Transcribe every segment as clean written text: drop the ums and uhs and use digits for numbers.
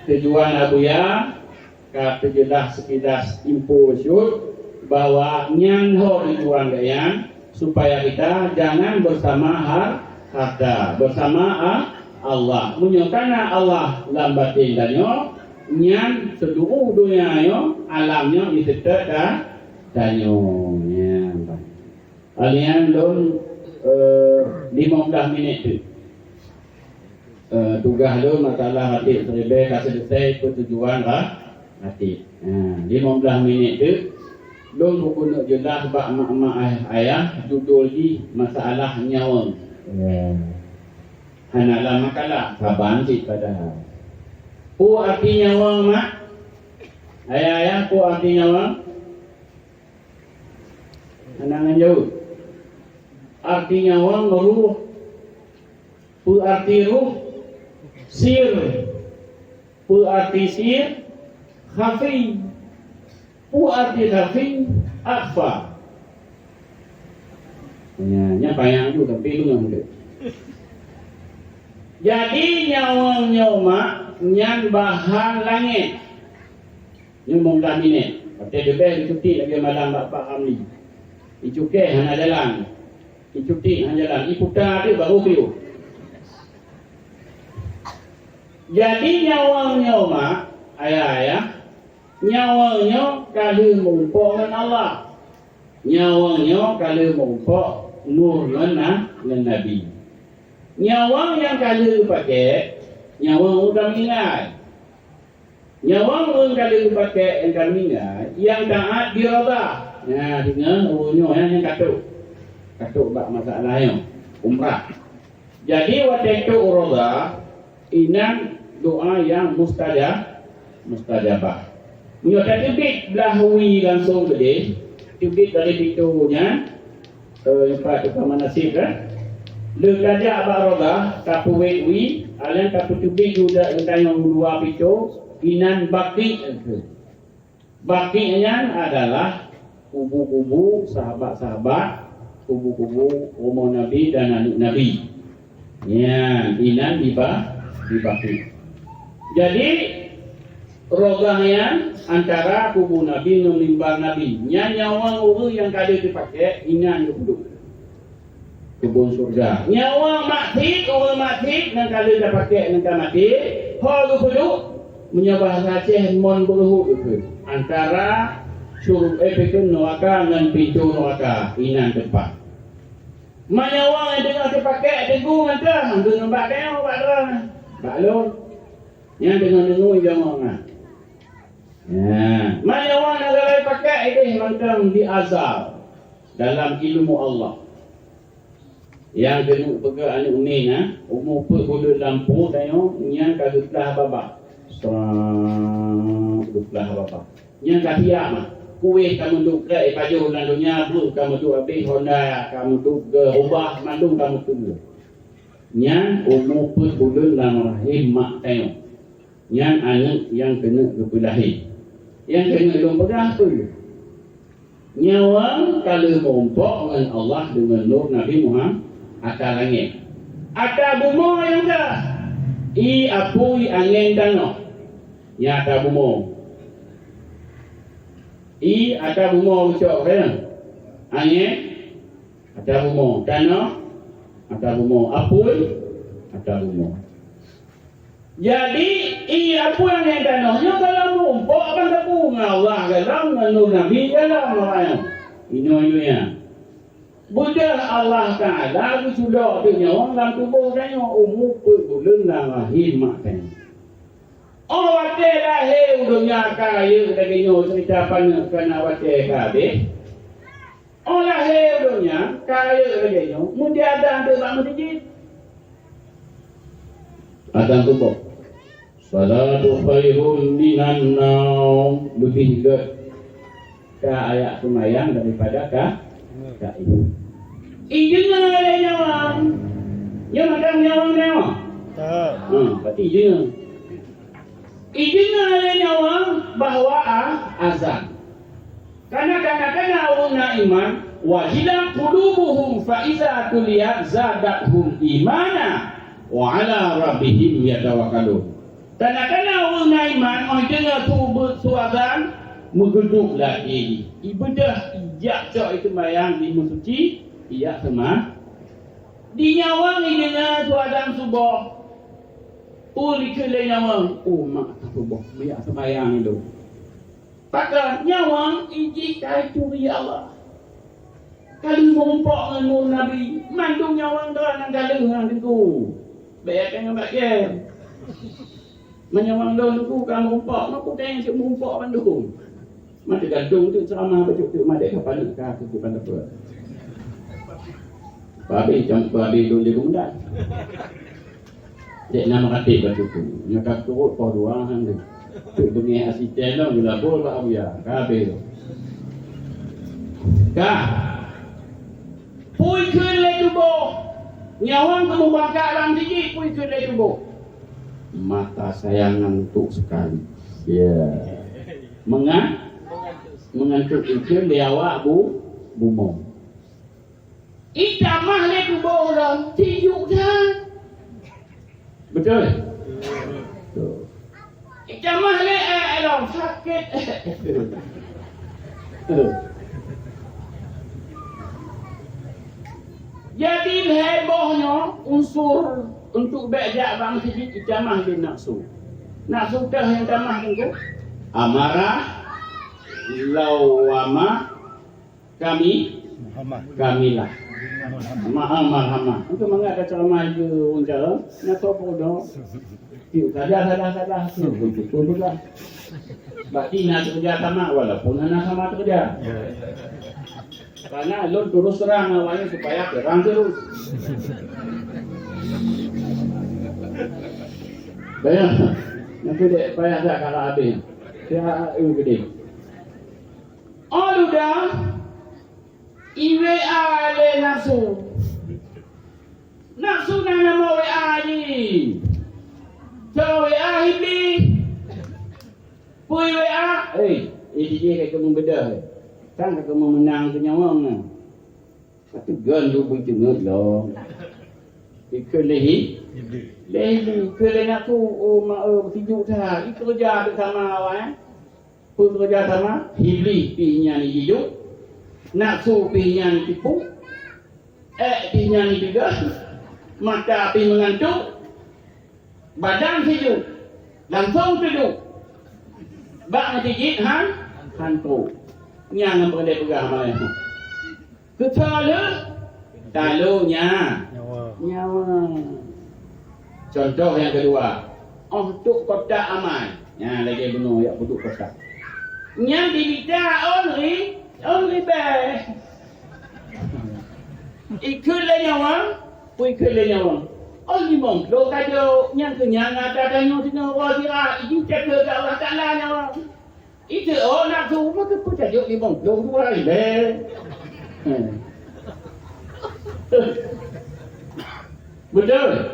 tujuan abuya kata jelas sekilas info syut bahwa nyan ho tujuan dayan supaya kita jangan bersama harta bersama Allah. Munyakana Allah lambatin danyo nyan seluruh dunia yo alamnya diserta danyo. Ya. Alian lon 15 minit tu. Tugas lu masalah hati terlebih selesai tujuan hati. 15 minit tu lu guna jelas bab mak ayah judul di masalah nyawa. Hanaklah makalah saban sik pada. Pu arti nyawa mak? Ayah pu arti nyawa? Anangan jauh. Arti nyawa ruh. Pu arti ruh sir. Pu arti sir khafi. Pu arti khafi akhfa. Nya payang juga tapi lu enggak. Jadi nyawa nyan bahan langit. Ni 15 minit. Kata dia bel cuti lagi malam bapak Hamli. Icuke hana jalan. Icuti hana jalan. Iputar dia baru piu. Jadi nyawa ayah nyawanya kalau mumpuk dengan Allah. Nyawanya kalau mumpuk nur dengan Nabi. Nyawa yang kalau pakai nyawa udah meninggal. Nyawa yang kalau pakai yang meninggal yang taat dirada. Nah, dengan urunyo yang katuk bak masalahnya umrah. Jadi waktu itu urada inang doa yang mustajabah. Menyata tibik belahui langsung gede, tibik dari pintunya, empat tukang manasib kan. Lekajak baroga, kapu wewi, alian kapu tibik juga yang dua pintu, inan bakti. Baktinya adalah kubu-kubu sahabat-sahabat, kubu-kubu umur Nabi dan anak Nabi. Ya, inan di bakti. Jadi rogahnya antara kubu Nabi dan mimbar Nabi. Nyawa orang yang kali dipakai ingat duduk kebun surga. Nyawa maksud orang maksud yang kali dipakai yang mati. Hal duduk menyabah Aceh mon berhu itu antara surga pintu neraka dan pintu neraka ingat tempat. Manyawa yang dengar dipakai teguh ngantah dengan bakal bakal baklon yang dengan jangan. Mana orang negara pakai ini macam di azal dalam ilmu Allah. Yang kena pergi anak uni umur pun boleh lampu tayo yang kalau telah baba. Telah baba. Yang kahia mah. Kuih kamu duk ke paju landunya blue kamu duk habis Honda kamu duk ke ubah mandung kamu tunggu. Yang umur pun boleh rahim mak tayo. Yang anak yang kena kebelahi. Yang kena lumpedah tu nyawa kalau mumpuk dengan Allah dengan nur Nabi Muhammad akan langit ada bumo yang dah apui angin dano ya ada bumo ada bumo ucap kan angin ada bumo dano ada bumo apui ada bumo. Jadi apa yang danonya kalau mumpuk akan tepung Allah dalam nur Nabi dalam orang ini Buddha Allah Ta'ala sudah punya orang dalam tubuh dia umur pun lahir makan. Oh wate lahir dunia kaya katanya cerita pana kana wate kabeh. Oh lahir dunia kaya katanya mudi ada tu bang masjid. Adhan tubuh. Salatu khairun minan naum. Lebih ke ayat semayang daripada ka itu. Ijinnya ada nyawa. Yang macam nyawa. Berarti ijinnya. Ijinnya ada nyawa bahwa azan. Karena kadang-kadang orang iman wajilat qulubuhum fa iza tuliyat zadathum imana wa ala rabbihim yatawakkalun. Kadang-kadang orang iman, orang dengar suara mengeduk lagi. Ibadah ijak cak itu mayang di musuci, iya sama. Di nyawang ni dengar suara subuh. Uli kelai nyawang, mak subuh, biar semayang itu. Pakar nyawang iji kaitu ya Allah. Kalau mumpok dengan Nabi, mandung nyawang dah nang galeng hang tu. Baik kan mbak ye. Menyawang dah tu kan mumpok, mak kuteng si mumpok mandung. Mati gandung tu ceramah baca tu madai kapal ka tu pandai apa. Babi dulu dia kemudian. Dek nama katik baca tu. Nyakap turut po dua hang tu. Tu dunia asisten lah bila bol ba ya. Kabe tu. Ka puiขึ้นเลยtubuh. Nyawang kamu bakar dalam sikit puiขึ้นเลยtubuh. Mata saya ngantuk sekali. Ya. Mengantuk itu lewat bumong. Itamah le tubuh orang tijuk dah. Betul? Betul. Itamah le orang sakit. Jadi hebohnya unsur untuk bejak bang sini itamah dia nafsu. Nafsu dah yang tamah itu amarah, lawamah, kamilah. Marhamah. Untuk mengada ceramah itu uncara, nak tahu dah. Sadah. Betul lah. Berarti nak kerja sama walaupun anak sama kerja. Karena lo terus terang awalnya supaya terang terus. Bayang, nanti dek payah tak kalau habis. Saya gede. Oh sudah, IWA le nafsu. Nafsu nama WA ni. Jauh WA hibi. Pui WA. Dia kamu bedah. Kan kamu menang ke nyawang ni. Satu gan tu pun tengok lah. Ikelehi. Lehi. Ikelehi nak tu. Tijuk dah. Kerja bersama awak. Pun kerja sama. Hibli pihnya ni hidup. Nafsu pihnya ni tipu. Pihnya ni tiga. Mata pih mengantuk. Badan hidup. Langsung tidur. Bak ngejigit hantu. Yang boleh pegang malam tu. Ketala talunya nyawa. Contoh yang kedua, untuk kotak amal. Yang lagi benar ya untuk kotak. Yang dibita only beh. Ikutlah nyawa, ikutlah nyawa. Only mong lo kajo yang kenyang ada tanya tengah wajira, ini jaga ke Allah Taala nyawa. Itu nak tu apa ke tajuk ni bang? Dua hari dah. Betul.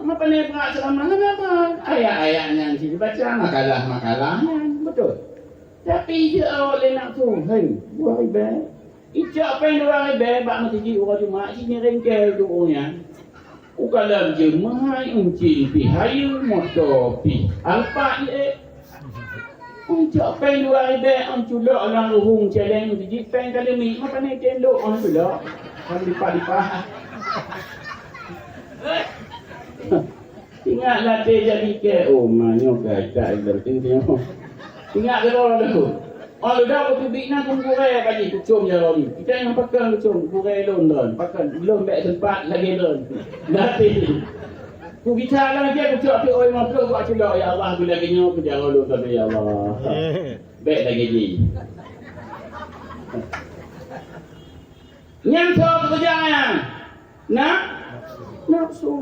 Apa ni pengak ceramah apa? Ayat-ayat yang dibaca makalah-makalahnya betul. Tapi dia oleh nak tu, dua hari dah. Itu apa yang dua hari dah? Bak mesti orang Jumaat sini rengkel doanya. Ukalam jemaah uncin pihayu motor pi alpa ye. Uncak pen dua ribu, unculok orang ruhung celeng jadi pen kali ni apa ni celok orang culok, orang lipat. Tinggal latih jadi ke, manyo kata berarti dia. Tinggal ke orang tu. Orang dah waktu bina pun kurai bagi kucum je orang ni. Kita yang pakai kucum kurai lon, pakai belum baik tempat lagi lon. Latih. Ku bicara lagi aku cakap oi mampu buat celok ya Allah bila gini aku jangan lu tapi ya Allah. Baik lagi ni. Yang tahu kerjaan. Nafsu.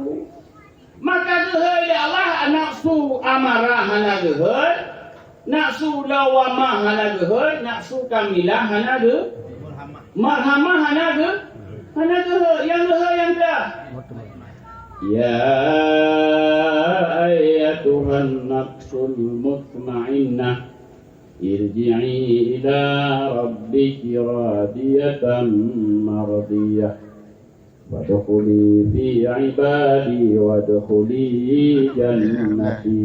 Maka gehoi ya Allah nafsu amarah hana gehoi. Nafsu lawamah hana gehoi, nafsu kamilah hana ge. Marhamah hana gehoi, yang gehoi yang dah. Ya ayyatuhan nafsul mutmainnah irji'i ila rabbiki radiyatan mardiyah wadkhuli fi ibadi wadkhuli jannati.